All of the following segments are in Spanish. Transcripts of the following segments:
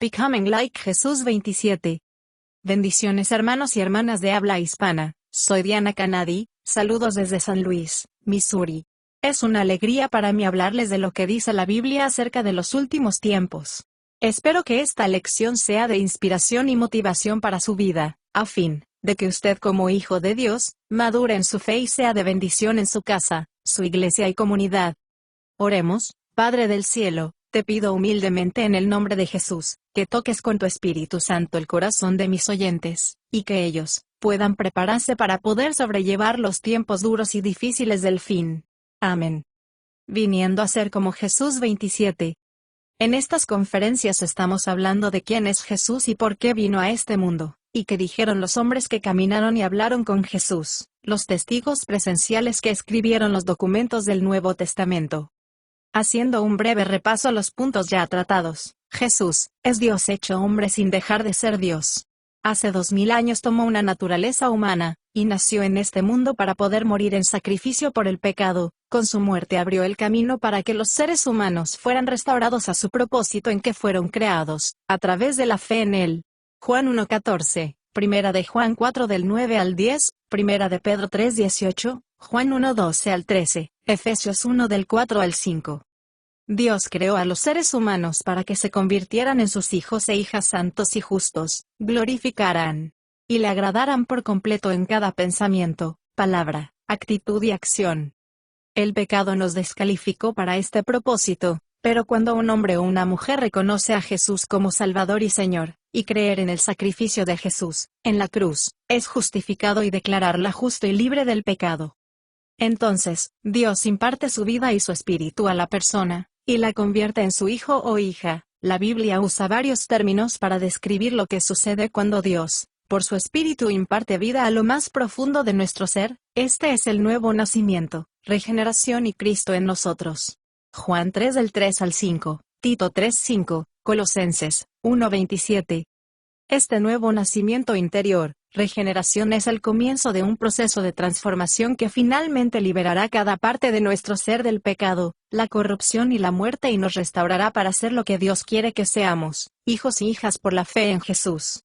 Becoming Like Jesús 27. Bendiciones hermanos y hermanas de habla hispana, soy Diana Canadi, saludos desde San Luis, Missouri. Es una alegría para mí hablarles de lo que dice la Biblia acerca de los últimos tiempos. Espero que esta lección sea de inspiración y motivación para su vida, a fin de que usted como hijo de Dios, madure en su fe y sea de bendición en su casa, su iglesia y comunidad. Oremos. Padre del cielo, te pido humildemente en el nombre de Jesús, que toques con tu Espíritu Santo el corazón de mis oyentes, y que ellos puedan prepararse para poder sobrellevar los tiempos duros y difíciles del fin. Amén. Viniendo a ser como Jesús 27. En estas conferencias estamos hablando de quién es Jesús y por qué vino a este mundo, y qué dijeron los hombres que caminaron y hablaron con Jesús, los testigos presenciales que escribieron los documentos del Nuevo Testamento. Haciendo un breve repaso a los puntos ya tratados, Jesús es Dios hecho hombre sin dejar de ser Dios. Hace 2000 años tomó una naturaleza humana, y nació en este mundo para poder morir en sacrificio por el pecado. Con su muerte abrió el camino para que los seres humanos fueran restaurados a su propósito en que fueron creados, a través de la fe en Él. Juan 1:14, Primera de Juan 4 del 9 al 10, Primera de Pedro 3:18, Juan 1:12 al 13, Efesios 1 del 4 al 5. Dios creó a los seres humanos para que se convirtieran en sus hijos e hijas santos y justos, glorificaran y le agradaran por completo en cada pensamiento, palabra, actitud y acción. El pecado nos descalificó para este propósito, pero cuando un hombre o una mujer reconoce a Jesús como Salvador y Señor, y creer en el sacrificio de Jesús, en la cruz, es justificado y declararla justo y libre del pecado. Entonces, Dios imparte su vida y su espíritu a la persona, y la convierte en su hijo o hija. La Biblia usa varios términos para describir lo que sucede cuando Dios, por su espíritu, imparte vida a lo más profundo de nuestro ser. Este es el nuevo nacimiento, regeneración y Cristo en nosotros. Juan 3 del 3 al 5, Tito 3:5, Colosenses 1:27. Este nuevo nacimiento interior, regeneración, es el comienzo de un proceso de transformación que finalmente liberará cada parte de nuestro ser del pecado, la corrupción y la muerte y nos restaurará para ser lo que Dios quiere que seamos, hijos y hijas por la fe en Jesús.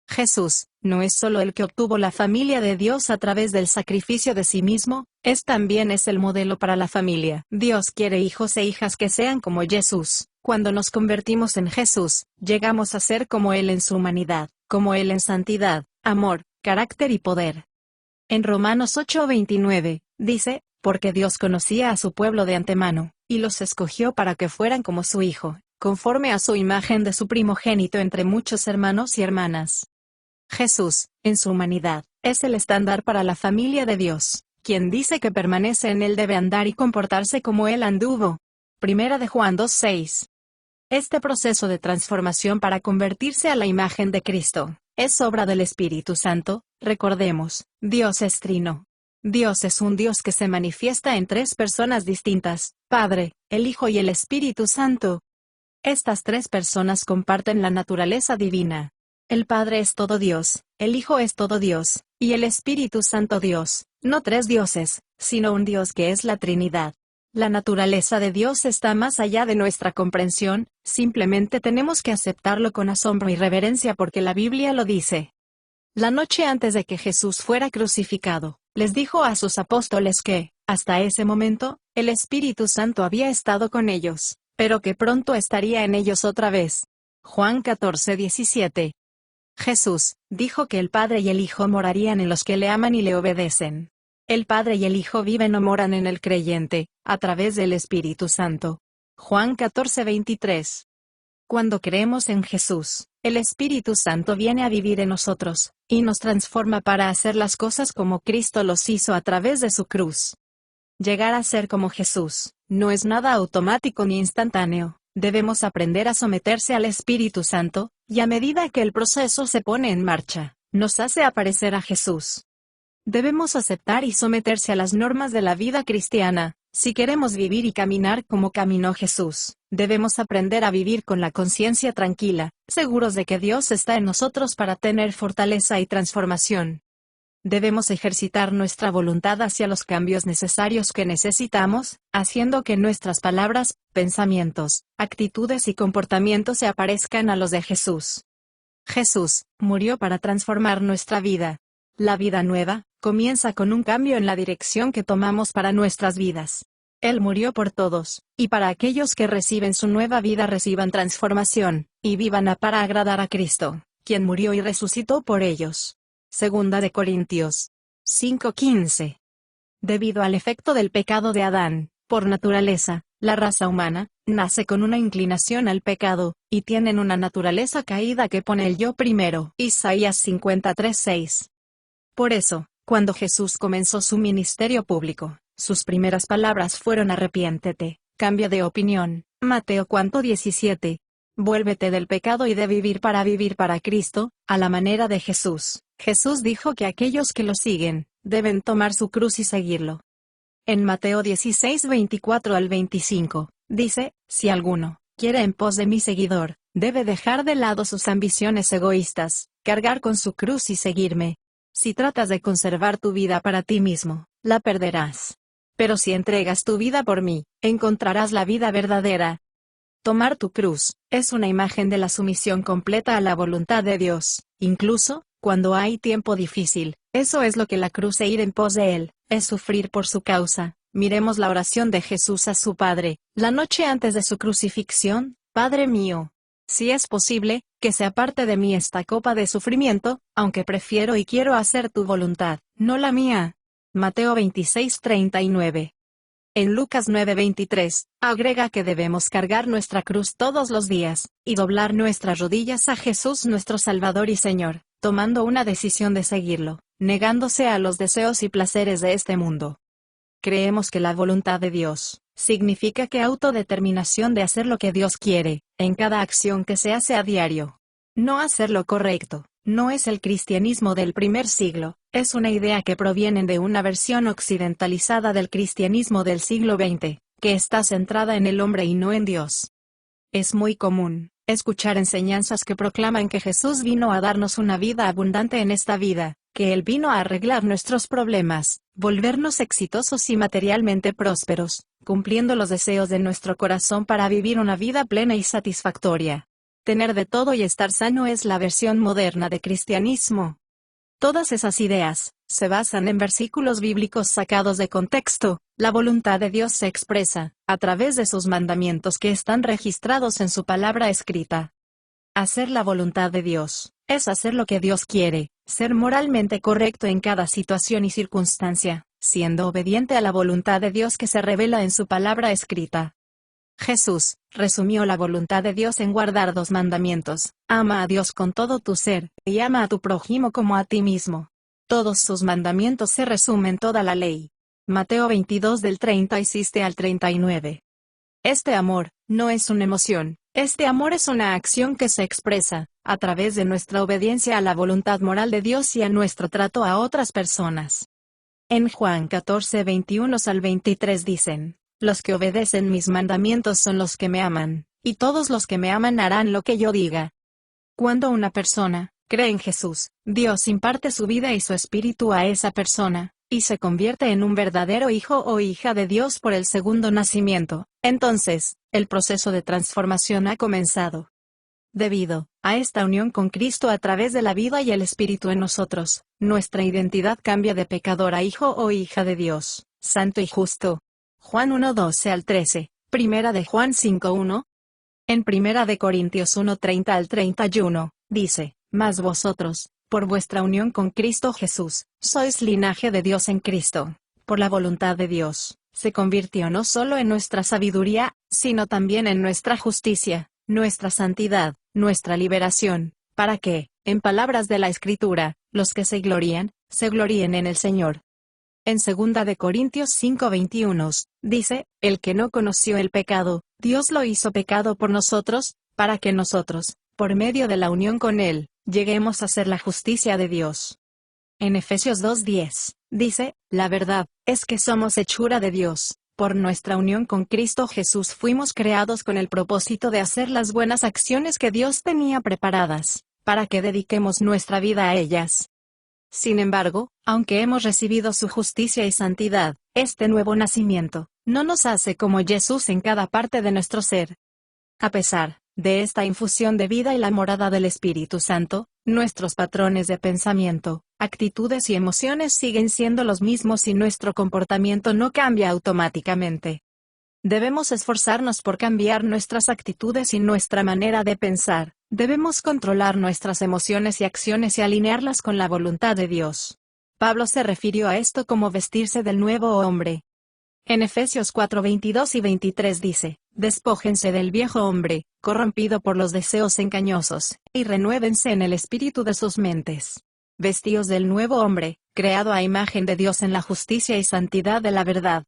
Jesús no es solo el que obtuvo la familia de Dios a través del sacrificio de sí mismo, también es el modelo para la familia. Dios quiere hijos e hijas que sean como Jesús. Cuando nos convertimos en Jesús, llegamos a ser como Él en su humanidad, como Él en santidad, amor, carácter y poder. En Romanos 8:29, dice, porque Dios conocía a su pueblo de antemano, y los escogió para que fueran como su Hijo, conforme a su imagen de su primogénito entre muchos hermanos y hermanas. Jesús, en su humanidad, es el estándar para la familia de Dios. Quien dice que permanece en Él debe andar y comportarse como Él anduvo. Primera de Juan 2:6. Este proceso de transformación para convertirse a la imagen de Cristo es obra del Espíritu Santo. Recordemos, Dios es trino. Dios es un Dios que se manifiesta en tres personas distintas, Padre, el Hijo y el Espíritu Santo. Estas tres personas comparten la naturaleza divina. El Padre es todo Dios, el Hijo es todo Dios, y el Espíritu Santo Dios, no tres dioses, sino un Dios que es la Trinidad. La naturaleza de Dios está más allá de nuestra comprensión, simplemente tenemos que aceptarlo con asombro y reverencia porque la Biblia lo dice. La noche antes de que Jesús fuera crucificado, les dijo a sus apóstoles que, hasta ese momento, el Espíritu Santo había estado con ellos, pero que pronto estaría en ellos otra vez. Juan 14:17. Jesús dijo que el Padre y el Hijo morarían en los que le aman y le obedecen. El Padre y el Hijo viven o moran en el creyente, a través del Espíritu Santo. Juan 14:23. Cuando creemos en Jesús, el Espíritu Santo viene a vivir en nosotros, y nos transforma para hacer las cosas como Cristo los hizo a través de su cruz. Llegar a ser como Jesús no es nada automático ni instantáneo. Debemos aprender a someterse al Espíritu Santo, y a medida que el proceso se pone en marcha, nos hace aparecer a Jesús. Debemos aceptar y someterse a las normas de la vida cristiana. Si queremos vivir y caminar como caminó Jesús, debemos aprender a vivir con la conciencia tranquila, seguros de que Dios está en nosotros para tener fortaleza y transformación. Debemos ejercitar nuestra voluntad hacia los cambios necesarios que necesitamos, haciendo que nuestras palabras, pensamientos, actitudes y comportamientos se aparezcan a los de Jesús. Jesús murió para transformar nuestra vida. La vida nueva comienza con un cambio en la dirección que tomamos para nuestras vidas. Él murió por todos, y para aquellos que reciben su nueva vida reciban transformación, y vivan para agradar a Cristo, quien murió y resucitó por ellos. Segunda de Corintios 5:15. Debido al efecto del pecado de Adán, por naturaleza, la raza humana nace con una inclinación al pecado, y tienen una naturaleza caída que pone el yo primero. Isaías 53:6. Por eso, cuando Jesús comenzó su ministerio público, sus primeras palabras fueron arrepiéntete, cambia de opinión. Mateo 17. Vuélvete del pecado y de vivir para Cristo, a la manera de Jesús. Jesús dijo que aquellos que lo siguen, deben tomar su cruz y seguirlo. En Mateo 16:24 al 25, dice, si alguno quiere en pos de mi seguidor, debe dejar de lado sus ambiciones egoístas, cargar con su cruz y seguirme. Si tratas de conservar tu vida para ti mismo, la perderás. Pero si entregas tu vida por mí, encontrarás la vida verdadera. Tomar tu cruz es una imagen de la sumisión completa a la voluntad de Dios, incluso cuando hay tiempo difícil. Eso es lo que la cruz e ir en pos de Él, es sufrir por su causa. Miremos la oración de Jesús a su Padre, la noche antes de su crucifixión. Padre mío, si es posible, que se aparte de mí esta copa de sufrimiento, aunque prefiero y quiero hacer tu voluntad, no la mía. Mateo 26:39. En Lucas 9:23, agrega que debemos cargar nuestra cruz todos los días, y doblar nuestras rodillas a Jesús nuestro Salvador y Señor, tomando una decisión de seguirlo, negándose a los deseos y placeres de este mundo. Creemos que la voluntad de Dios significa que autodeterminación de hacer lo que Dios quiere, en cada acción que se hace a diario. No hacer lo correcto, no es el cristianismo del primer siglo, es una idea que proviene de una versión occidentalizada del cristianismo del siglo XX, que está centrada en el hombre y no en Dios. Es muy común escuchar enseñanzas que proclaman que Jesús vino a darnos una vida abundante en esta vida, que Él vino a arreglar nuestros problemas, volvernos exitosos y materialmente prósperos, cumpliendo los deseos de nuestro corazón para vivir una vida plena y satisfactoria. Tener de todo y estar sano es la versión moderna de cristianismo. Todas esas ideas se basan en versículos bíblicos sacados de contexto. La voluntad de Dios se expresa a través de sus mandamientos que están registrados en su palabra escrita. Hacer la voluntad de Dios es hacer lo que Dios quiere, ser moralmente correcto en cada situación y circunstancia, siendo obediente a la voluntad de Dios que se revela en su palabra escrita. Jesús resumió la voluntad de Dios en guardar 2 mandamientos: ama a Dios con todo tu ser, y ama a tu prójimo como a ti mismo. Todos sus mandamientos se resumen toda la ley. Mateo 22 del 37 al 39. Este amor no es una emoción, este amor es una acción que se expresa a través de nuestra obediencia a la voluntad moral de Dios y a nuestro trato a otras personas. En Juan 14:21 al 23 dicen: los que obedecen mis mandamientos son los que me aman, y todos los que me aman harán lo que yo diga. Cuando una persona cree en Jesús, Dios imparte su vida y su espíritu a esa persona, y se convierte en un verdadero hijo o hija de Dios por el segundo nacimiento. Entonces, el proceso de transformación ha comenzado. Debido a esta unión con Cristo a través de la vida y el Espíritu en nosotros, nuestra identidad cambia de pecador a hijo o hija de Dios, santo y justo. Juan 1:12 al 13, Primera de Juan 5:1. En Primera de Corintios 1:30 al 31, dice: mas vosotros, por vuestra unión con Cristo Jesús, sois linaje de Dios en Cristo. Por la voluntad de Dios, se convirtió no solo en nuestra sabiduría, sino también en nuestra justicia, nuestra santidad, nuestra liberación, para que, en palabras de la Escritura, los que se gloríen en el Señor. En 2 de Corintios 5:21, dice: el que no conoció el pecado, Dios lo hizo pecado por nosotros, para que nosotros, por medio de la unión con Él, lleguemos a ser la justicia de Dios. En Efesios 2:10, dice: la verdad es que somos hechura de Dios, por nuestra unión con Cristo Jesús fuimos creados con el propósito de hacer las buenas acciones que Dios tenía preparadas, para que dediquemos nuestra vida a ellas. Sin embargo, aunque hemos recibido su justicia y santidad, este nuevo nacimiento no nos hace como Jesús en cada parte de nuestro ser. A pesar de esta infusión de vida y la morada del Espíritu Santo, nuestros patrones de pensamiento, actitudes y emociones siguen siendo los mismos y nuestro comportamiento no cambia automáticamente. Debemos esforzarnos por cambiar nuestras actitudes y nuestra manera de pensar. Debemos controlar nuestras emociones y acciones y alinearlas con la voluntad de Dios. Pablo se refirió a esto como vestirse del nuevo hombre. En Efesios 4:22 y 23 dice: despójense del viejo hombre, corrompido por los deseos engañosos, y renuévense en el espíritu de sus mentes. Vestíos del nuevo hombre, creado a imagen de Dios en la justicia y santidad de la verdad.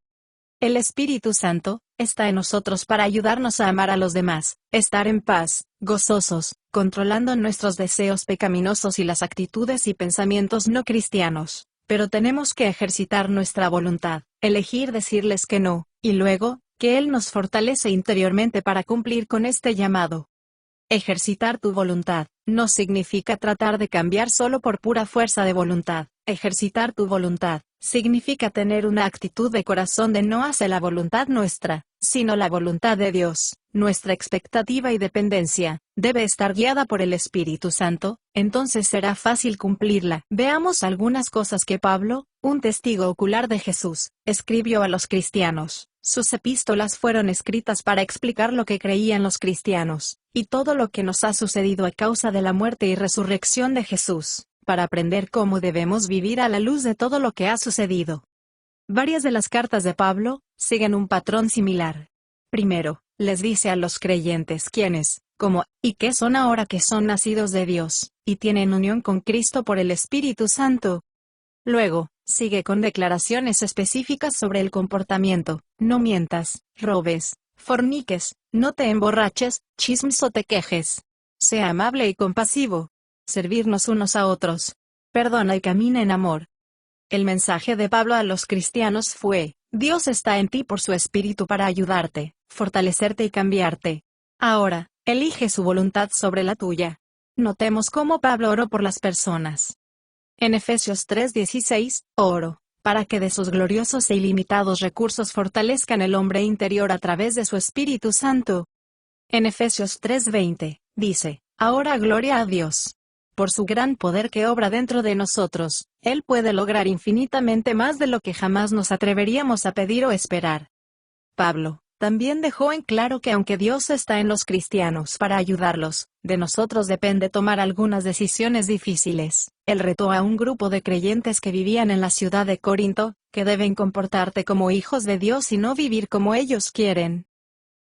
El Espíritu Santo está en nosotros para ayudarnos a amar a los demás, estar en paz, gozosos, controlando nuestros deseos pecaminosos y las actitudes y pensamientos no cristianos. Pero tenemos que ejercitar nuestra voluntad, elegir decirles que no, y luego, que Él nos fortalece interiormente para cumplir con este llamado. Ejercitar tu voluntad no significa tratar de cambiar solo por pura fuerza de voluntad. Ejercitar tu voluntad significa tener una actitud de corazón de no hacer la voluntad nuestra, sino la voluntad de Dios. Nuestra expectativa y dependencia debe estar guiada por el Espíritu Santo, entonces será fácil cumplirla. Veamos algunas cosas que Pablo, un testigo ocular de Jesús, escribió a los cristianos. Sus epístolas fueron escritas para explicar lo que creían los cristianos, y todo lo que nos ha sucedido a causa de la muerte y resurrección de Jesús, para aprender cómo debemos vivir a la luz de todo lo que ha sucedido. Varias de las cartas de Pablo siguen un patrón similar. Primero, les dice a los creyentes quiénes, cómo, y qué son ahora que son nacidos de Dios, y tienen unión con Cristo por el Espíritu Santo. Luego, sigue con declaraciones específicas sobre el comportamiento: no mientas, robes, forniques, no te emborraches, chismes o te quejes. Sea amable y compasivo. Servirnos unos a otros. Perdona y camina en amor. El mensaje de Pablo a los cristianos fue: Dios está en ti por su Espíritu para ayudarte, fortalecerte y cambiarte. Ahora, elige su voluntad sobre la tuya. Notemos cómo Pablo oró por las personas. En Efesios 3:16, oro, para que de sus gloriosos e ilimitados recursos fortalezcan el hombre interior a través de su Espíritu Santo. En Efesios 3:20, dice: ahora gloria a Dios. Por su gran poder que obra dentro de nosotros, Él puede lograr infinitamente más de lo que jamás nos atreveríamos a pedir o esperar. Pablo también dejó en claro que aunque Dios está en los cristianos para ayudarlos, de nosotros depende tomar algunas decisiones difíciles. Él retó a un grupo de creyentes que vivían en la ciudad de Corinto, que deben comportarte como hijos de Dios y no vivir como ellos quieren.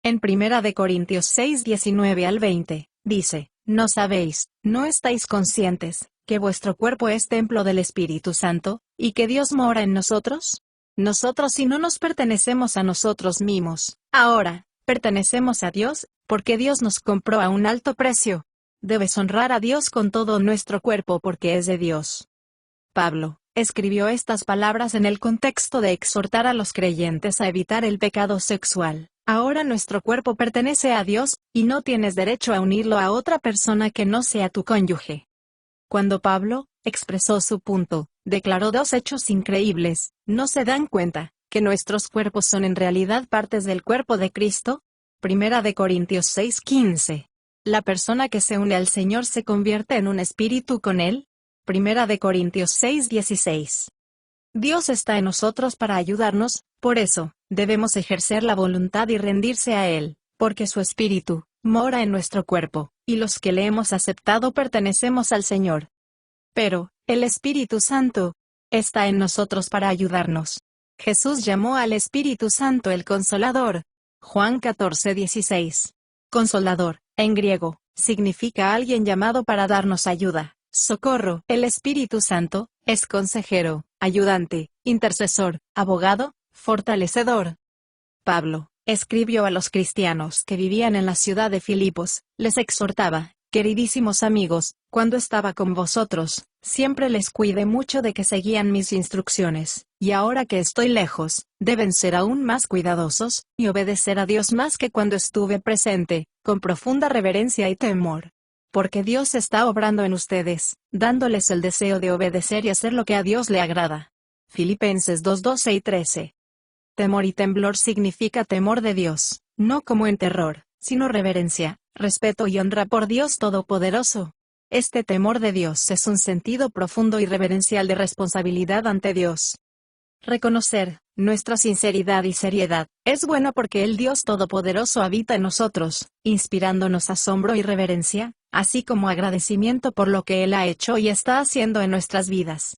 En 1 de Corintios 6:19 al 20, dice: ¿no sabéis, no estáis conscientes, que vuestro cuerpo es templo del Espíritu Santo, y que Dios mora en nosotros? Nosotros si no nos pertenecemos a nosotros mismos, ahora, pertenecemos a Dios, porque Dios nos compró a un alto precio. Debes honrar a Dios con todo nuestro cuerpo porque es de Dios. Pablo escribió estas palabras en el contexto de exhortar a los creyentes a evitar el pecado sexual. Ahora nuestro cuerpo pertenece a Dios, y no tienes derecho a unirlo a otra persona que no sea tu cónyuge. Cuando Pablo expresó su punto, declaró dos hechos increíbles: ¿no se dan cuenta que nuestros cuerpos son en realidad partes del cuerpo de Cristo? 1 de Corintios 6:15. La persona que se une al Señor se convierte en un espíritu con Él. 1 de Corintios 6:16. Dios está en nosotros para ayudarnos, por eso, debemos ejercer la voluntad y rendirse a Él, porque su Espíritu mora en nuestro cuerpo, y los que le hemos aceptado pertenecemos al Señor. Pero, el Espíritu Santo está en nosotros para ayudarnos. Jesús llamó al Espíritu Santo el Consolador. Juan 14:16. Consolador, en griego, significa alguien llamado para darnos ayuda, socorro. El Espíritu Santo es consejero, ayudante, intercesor, abogado, fortalecedor. Pablo escribió a los cristianos que vivían en la ciudad de Filipos, les exhortaba: queridísimos amigos, cuando estaba con vosotros, siempre les cuidé mucho de que seguían mis instrucciones, y ahora que estoy lejos, deben ser aún más cuidadosos, y obedecer a Dios más que cuando estuve presente, con profunda reverencia y temor. porque Dios está obrando en ustedes, dándoles el deseo de obedecer y hacer lo que a Dios le agrada. Filipenses 2:12 y 13. Temor y temblor significa temor de Dios, no como en terror, sino reverencia, respeto y honra por Dios Todopoderoso. Este temor de Dios es un sentido profundo y reverencial de responsabilidad ante Dios. Reconocer nuestra sinceridad y seriedad es bueno porque el Dios Todopoderoso habita en nosotros, inspirándonos asombro y reverencia, así como agradecimiento por lo que Él ha hecho y está haciendo en nuestras vidas.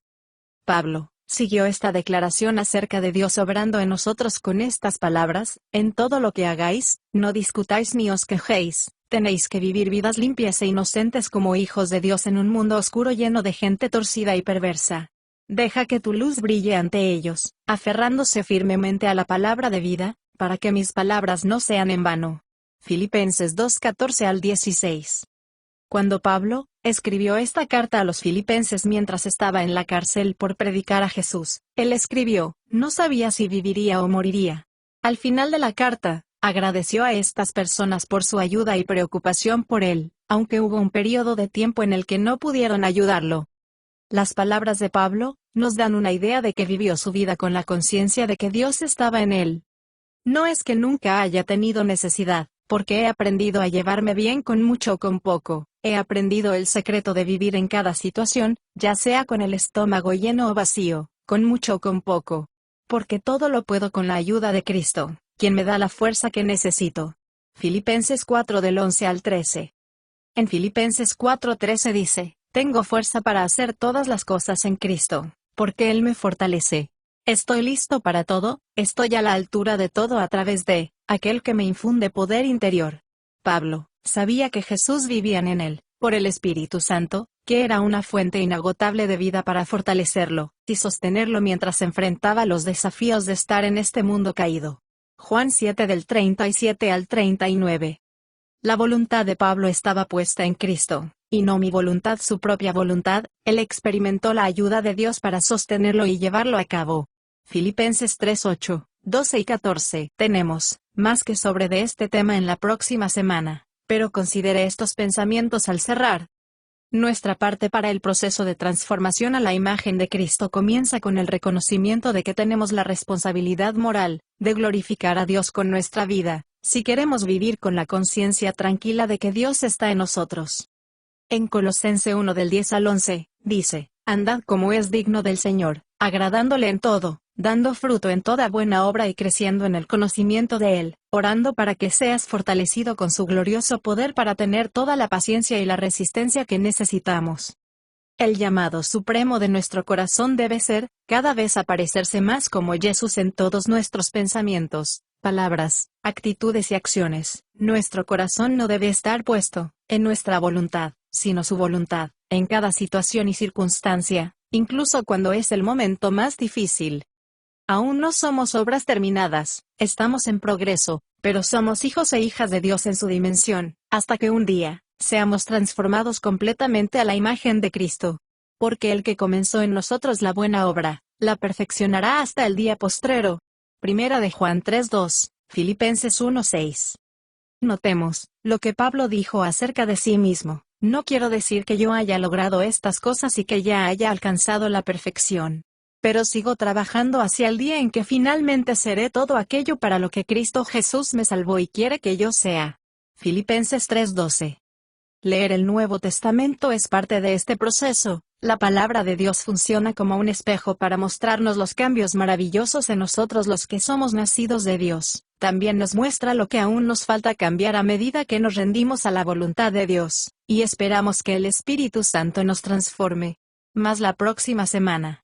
Pablo siguió esta declaración acerca de Dios obrando en nosotros con estas palabras: en todo lo que hagáis, no discutáis ni os quejéis, tenéis que vivir vidas limpias e inocentes como hijos de Dios en un mundo oscuro lleno de gente torcida y perversa. Deja que tu luz brille ante ellos, aferrándose firmemente a la palabra de vida, para que mis palabras no sean en vano. Filipenses 2:14 al 16. Cuando Pablo escribió esta carta a los filipenses mientras estaba en la cárcel por predicar a Jesús, él escribió: no sabía si viviría o moriría. Al final de la carta, agradeció a estas personas por su ayuda y preocupación por él, aunque hubo un periodo de tiempo en el que no pudieron ayudarlo. Las palabras de Pablo nos dan una idea de que vivió su vida con la conciencia de que Dios estaba en él. No es que nunca haya tenido necesidad, porque he aprendido a llevarme bien con mucho o con poco. He aprendido el secreto de vivir en cada situación, ya sea con el estómago lleno o vacío, con mucho o con poco. Porque todo lo puedo con la ayuda de Cristo, quien me da la fuerza que necesito. Filipenses 4 del 11 al 13. En Filipenses 4:13 dice: tengo fuerza para hacer todas las cosas en Cristo, porque Él me fortalece. Estoy listo para todo, estoy a la altura de todo a través de aquel que me infunde poder interior. Pablo sabía que Jesús vivía en él, por el Espíritu Santo, que era una fuente inagotable de vida para fortalecerlo y sostenerlo mientras enfrentaba los desafíos de estar en este mundo caído. Juan 7 del 37 al 39. La voluntad de Pablo estaba puesta en Cristo, y no mi voluntad, su propia voluntad. Él experimentó la ayuda de Dios para sostenerlo y llevarlo a cabo. Filipenses 3:8, 12 y 14. Tenemos más que sobre de este tema en la próxima semana, pero considere estos pensamientos al cerrar. Nuestra parte para el proceso de transformación a la imagen de Cristo comienza con el reconocimiento de que tenemos la responsabilidad moral de glorificar a Dios con nuestra vida, si queremos vivir con la conciencia tranquila de que Dios está en nosotros. En Colosense 1 del 10 al 11, dice: andad como es digno del Señor, agradándole en todo, dando fruto en toda buena obra y creciendo en el conocimiento de Él, orando para que seas fortalecido con su glorioso poder para tener toda la paciencia y la resistencia que necesitamos. El llamado supremo de nuestro corazón debe ser, cada vez parecerse más como Jesús en todos nuestros pensamientos, palabras, actitudes y acciones. Nuestro corazón no debe estar puesto en nuestra voluntad, sino su voluntad, en cada situación y circunstancia, incluso cuando es el momento más difícil. Aún no somos obras terminadas, estamos en progreso, pero somos hijos e hijas de Dios en su dimensión, hasta que un día seamos transformados completamente a la imagen de Cristo. Porque el que comenzó en nosotros la buena obra, la perfeccionará hasta el día postrero. Primera de Juan 3:2, Filipenses 1:6. Notemos lo que Pablo dijo acerca de sí mismo: no quiero decir que yo haya logrado estas cosas y que ya haya alcanzado la perfección. Pero sigo trabajando hacia el día en que finalmente seré todo aquello para lo que Cristo Jesús me salvó y quiere que yo sea. Filipenses 3:12. Leer el Nuevo Testamento es parte de este proceso. La palabra de Dios funciona como un espejo para mostrarnos los cambios maravillosos en nosotros los que somos nacidos de Dios. También nos muestra lo que aún nos falta cambiar a medida que nos rendimos a la voluntad de Dios, y esperamos que el Espíritu Santo nos transforme. Más la próxima semana.